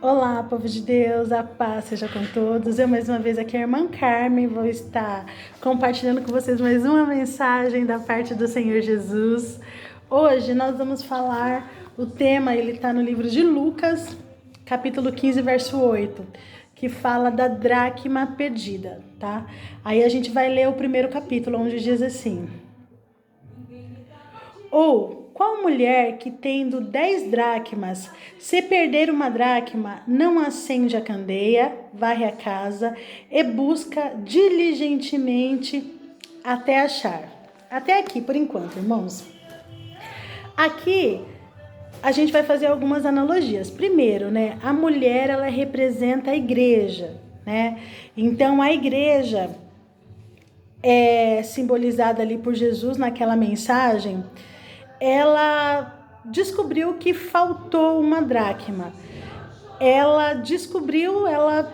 Olá, povo de Deus, a paz seja com todos. Eu mais uma vez aqui, a irmã Carmen, vou estar compartilhando com vocês mais uma mensagem da parte do Senhor Jesus. Hoje nós vamos falar, o tema ele está no livro de Lucas, capítulo 15, verso 8, que fala da dracma perdida, tá? Aí a gente vai ler o primeiro capítulo, onde diz assim: qual mulher que tendo 10 dracmas, se perder uma dracma, não acende a candeia, varre a casa e busca diligentemente até achar? Até aqui, por enquanto, irmãos. Aqui a gente vai fazer algumas analogias. Primeiro, né, a mulher ela representa a igreja, né? Então a igreja é simbolizada ali por Jesus naquela mensagem. Ela descobriu que faltou uma dracma. Ela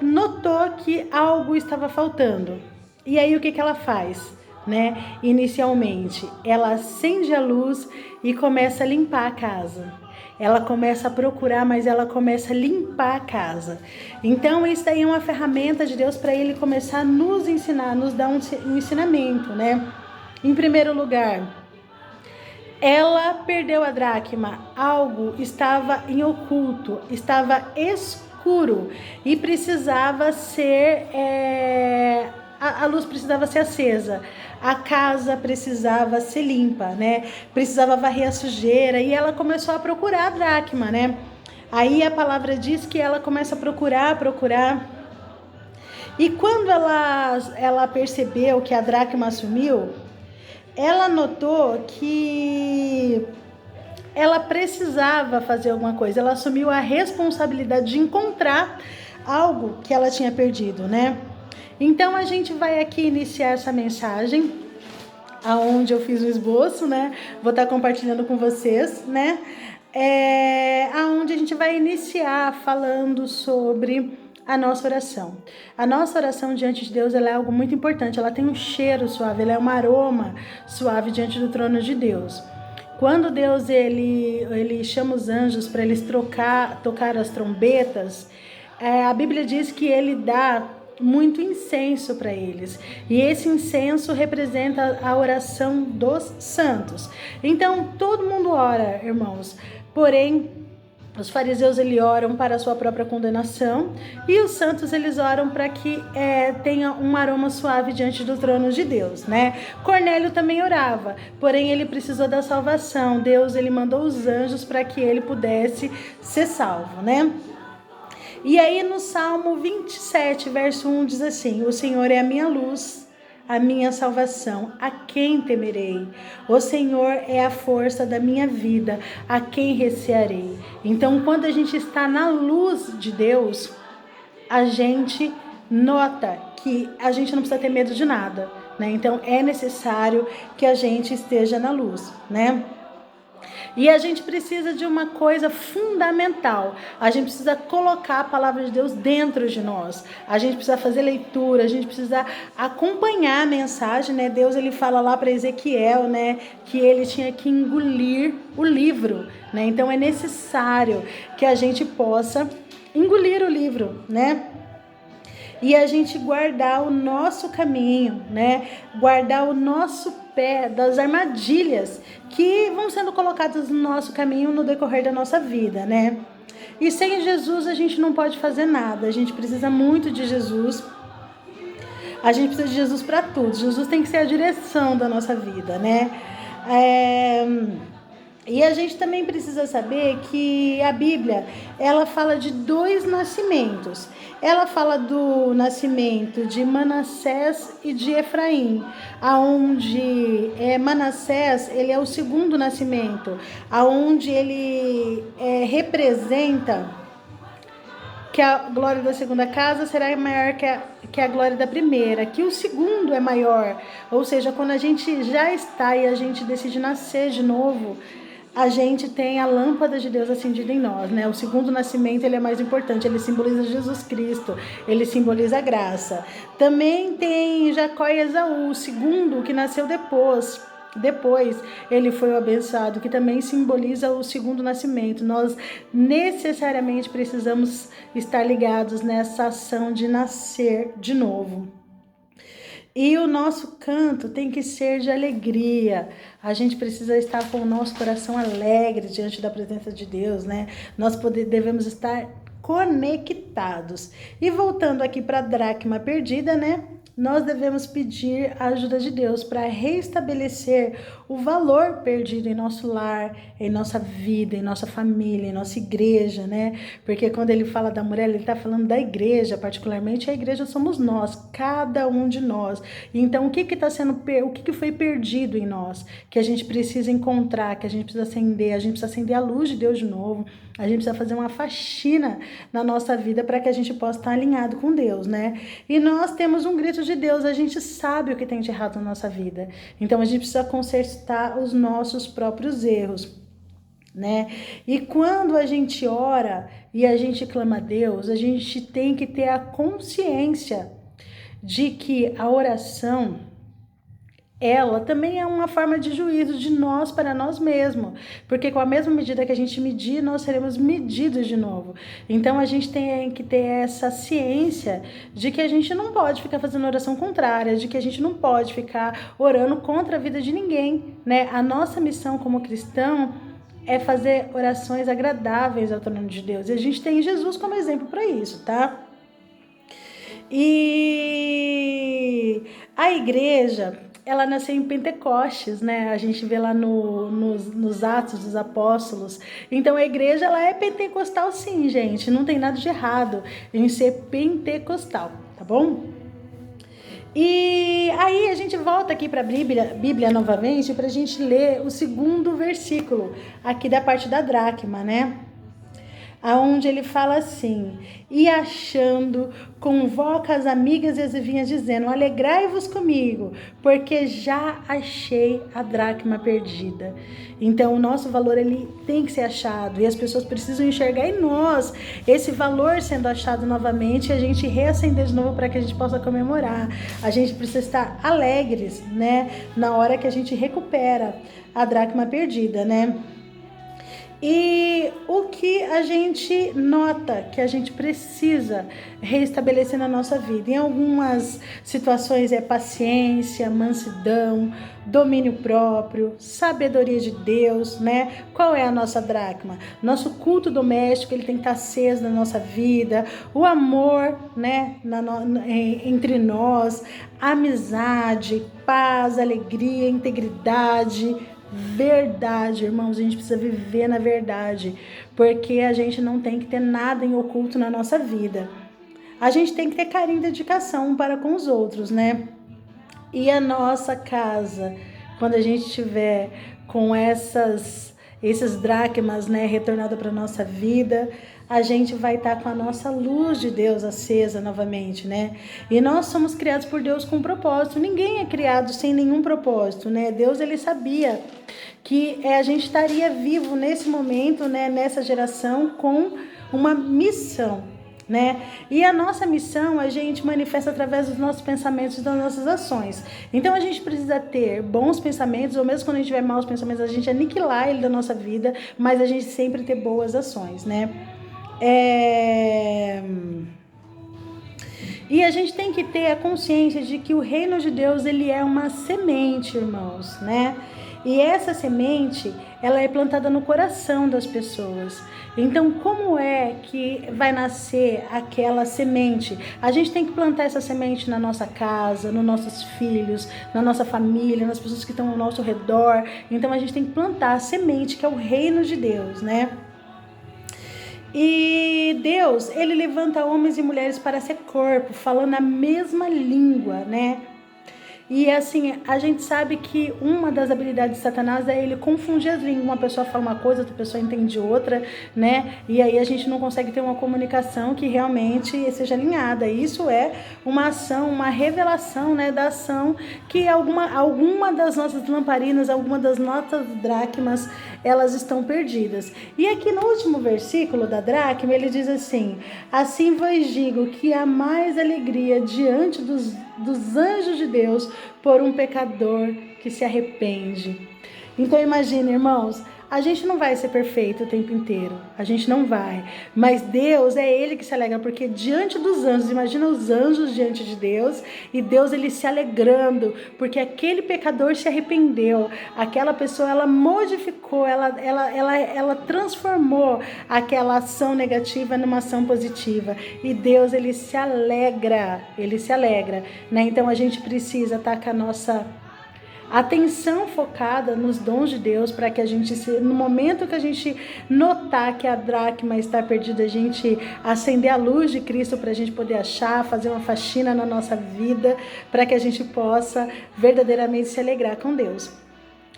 notou que algo estava faltando. E aí o que ela faz? Né? Inicialmente, ela acende a luz e começa a limpar a casa. Ela começa a procurar, mas ela começa a limpar a casa. Então, isso daí é uma ferramenta de Deus para Ele começar a nos ensinar, nos dar um ensinamento, né? Em primeiro lugar, ela perdeu a dracma, algo estava em oculto, estava escuro e precisava ser, a luz precisava ser acesa, a casa precisava ser limpa, né? Precisava varrer a sujeira e ela começou a procurar a dracma, né? Aí a palavra diz que ela começa a procurar. E quando ela percebeu que a dracma sumiu, ela notou que ela precisava fazer alguma coisa. Ela assumiu a responsabilidade de encontrar algo que ela tinha perdido, né? Então a gente vai aqui iniciar essa mensagem, aonde eu fiz o esboço, né? Vou estar compartilhando com vocês, né? Aonde a gente vai iniciar falando sobre a nossa oração. A nossa oração diante de Deus ela é algo muito importante. Ela tem um cheiro suave, ela é um aroma suave diante do trono de Deus. Quando Deus ele chama os anjos para eles tocar as trombetas, a Bíblia diz que ele dá muito incenso para eles. E esse incenso representa a oração dos santos. Então, todo mundo ora, irmãos. Porém, os fariseus eles oram para a sua própria condenação e os santos eles oram para que tenha um aroma suave diante do trono de Deus, né? Cornélio também orava, porém ele precisou da salvação. Deus ele mandou os anjos para que ele pudesse ser salvo, né? E aí no Salmo 27, verso 1 diz assim: o Senhor é a minha luz, a minha salvação, a quem temerei? O Senhor é a força da minha vida, a quem recearei? Então, quando a gente está na luz de Deus, a gente nota que a gente não precisa ter medo de nada, né? Então, é necessário que a gente esteja na luz, né? E a gente precisa de uma coisa fundamental. A gente precisa colocar a palavra de Deus dentro de nós. A gente precisa fazer leitura, a gente precisa acompanhar a mensagem, né? Deus ele fala lá para Ezequiel, né, que ele tinha que engolir o livro, né? Então é necessário que a gente possa engolir o livro, né? E a gente guardar o nosso caminho, né? Guardar o nosso pé das armadilhas que vão sendo colocadas no nosso caminho no decorrer da nossa vida, né? E sem Jesus a gente não pode fazer nada. A gente precisa muito de Jesus. A gente precisa de Jesus para tudo. Jesus tem que ser a direção da nossa vida, né? E a gente também precisa saber que a Bíblia, ela fala de 2 nascimentos. Ela fala do nascimento de Manassés e de Efraim, aonde Manassés, ele é o segundo nascimento, aonde ele representa que a glória da segunda casa será maior que a glória da primeira, que o segundo é maior. Ou seja, quando a gente já está e a gente decide nascer de novo, a gente tem a lâmpada de Deus acendida em nós, né? O segundo nascimento, ele é mais importante, ele simboliza Jesus Cristo, ele simboliza a graça. Também tem Jacó e Esaú, o segundo que nasceu depois, depois ele foi o abençoado, que também simboliza o segundo nascimento. Nós necessariamente precisamos estar ligados nessa ação de nascer de novo. E o nosso canto tem que ser de alegria. A gente precisa estar com o nosso coração alegre diante da presença de Deus, né? Nós devemos estar conectados. E voltando aqui para a dracma perdida, né? Nós devemos pedir a ajuda de Deus para restabelecer o valor perdido em nosso lar, em nossa vida, em nossa família, em nossa igreja, né? Porque quando ele fala da mulher, ele está falando da igreja, particularmente a igreja somos nós, cada um de nós. Então, o que foi perdido em nós, que a gente precisa encontrar, que a gente precisa acender a luz de Deus de novo. A gente precisa fazer uma faxina na nossa vida para que a gente possa estar alinhado com Deus, né? E nós temos um grito de Deus, a gente sabe o que tem de errado na nossa vida. Então a gente precisa consertar os nossos próprios erros, né? E quando a gente ora e a gente clama a Deus, a gente tem que ter a consciência de que a oração, ela também é uma forma de juízo de nós para nós mesmos, porque com a mesma medida que a gente medir, nós seremos medidos de novo. Então a gente tem que ter essa ciência de que a gente não pode ficar fazendo oração contrária, de que a gente não pode ficar orando contra a vida de ninguém, né? A nossa missão como cristão é fazer orações agradáveis ao trono de Deus, e a gente tem Jesus como exemplo para isso, tá? E a igreja, ela nasceu em Pentecostes, né? A gente vê lá nos Atos dos Apóstolos. Então a igreja, ela é pentecostal sim, gente. Não tem nada de errado em ser pentecostal, tá bom? E aí a gente volta aqui para a Bíblia novamente para a gente ler o segundo versículo aqui da parte da dracma, né? Aonde ele fala assim: e achando, convoca as amigas e as vizinhas, dizendo: alegrai-vos comigo, porque já achei a dracma perdida. Então o nosso valor, ele tem que ser achado, e as pessoas precisam enxergar em nós esse valor sendo achado novamente, e a gente reacender de novo para que a gente possa comemorar. A gente precisa estar alegres, né, na hora que a gente recupera a dracma perdida, né? E o que a gente nota que a gente precisa reestabelecer na nossa vida? Em algumas situações é paciência, mansidão, domínio próprio, sabedoria de Deus, né? Qual é a nossa dracma? Nosso culto doméstico, ele tem que estar aceso na nossa vida, o amor, né? Entre nós, amizade, paz, alegria, integridade, verdade, irmãos. A gente precisa viver na verdade, porque a gente não tem que ter nada em oculto na nossa vida. A gente tem que ter carinho e dedicação um para com os outros, né? E a nossa casa, quando a gente tiver com esses dracmas, né, retornada para nossa vida, a gente vai estar com a nossa luz de Deus acesa novamente, né? E nós somos criados por Deus com um propósito. Ninguém é criado sem nenhum propósito, né? Deus, ele sabia que a gente estaria vivo nesse momento, né, nessa geração, com uma missão, né? E a nossa missão a gente manifesta através dos nossos pensamentos e das nossas ações. Então a gente precisa ter bons pensamentos, ou mesmo quando a gente tiver maus pensamentos, a gente aniquilar ele da nossa vida, mas a gente sempre ter boas ações, né? E a gente tem que ter a consciência de que o reino de Deus, ele é uma semente, irmãos, né? E essa semente, ela é plantada no coração das pessoas. Então, como é que vai nascer aquela semente? A gente tem que plantar essa semente na nossa casa, nos nossos filhos, na nossa família, nas pessoas que estão ao nosso redor. Então, a gente tem que plantar a semente, que é o reino de Deus, né? E Deus, ele levanta homens e mulheres para ser corpo, falando a mesma língua, né? E assim, a gente sabe que uma das habilidades de Satanás é ele confundir as línguas. Uma pessoa fala uma coisa, outra pessoa entende outra, né? E aí a gente não consegue ter uma comunicação que realmente seja alinhada. Isso é uma ação, uma revelação, né, da ação que alguma das nossas lamparinas, alguma das nossas dracmas, elas estão perdidas. E aqui no último versículo da dracma, ele diz assim: assim vos digo que há mais alegria diante dos anjos de Deus por um pecador que se arrepende. Então imagine, irmãos, a gente não vai ser perfeito o tempo inteiro, a gente não vai, mas Deus é Ele que se alegra, porque diante dos anjos, imagina os anjos diante de Deus, e Deus Ele se alegrando, porque aquele pecador se arrependeu, aquela pessoa ela modificou, ela transformou aquela ação negativa numa ação positiva, e Deus Ele se alegra, né? Então a gente precisa estar com a nossa atenção focada nos dons de Deus, para que a gente, no momento que a gente notar que a dracma está perdida, a gente acender a luz de Cristo para a gente poder achar, fazer uma faxina na nossa vida, para que a gente possa verdadeiramente se alegrar com Deus.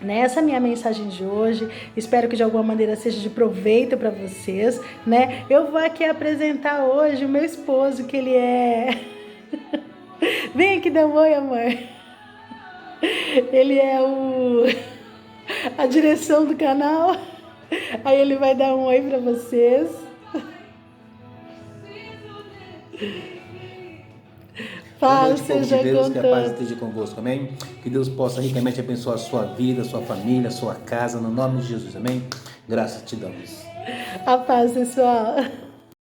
Essa é a minha mensagem de hoje, espero que de alguma maneira seja de proveito para vocês, né? Eu vou aqui apresentar hoje o meu esposo, que ele é... Vem aqui dar um oi, amor. Ele é a direção do canal. Aí ele vai dar um oi para vocês. Paz seja de Deus, com que a paz esteja convosco, amém? Que Deus possa ricamente abençoar a sua vida, a sua família, a sua casa, no nome de Jesus, amém? Graças te damos. A paz, pessoal.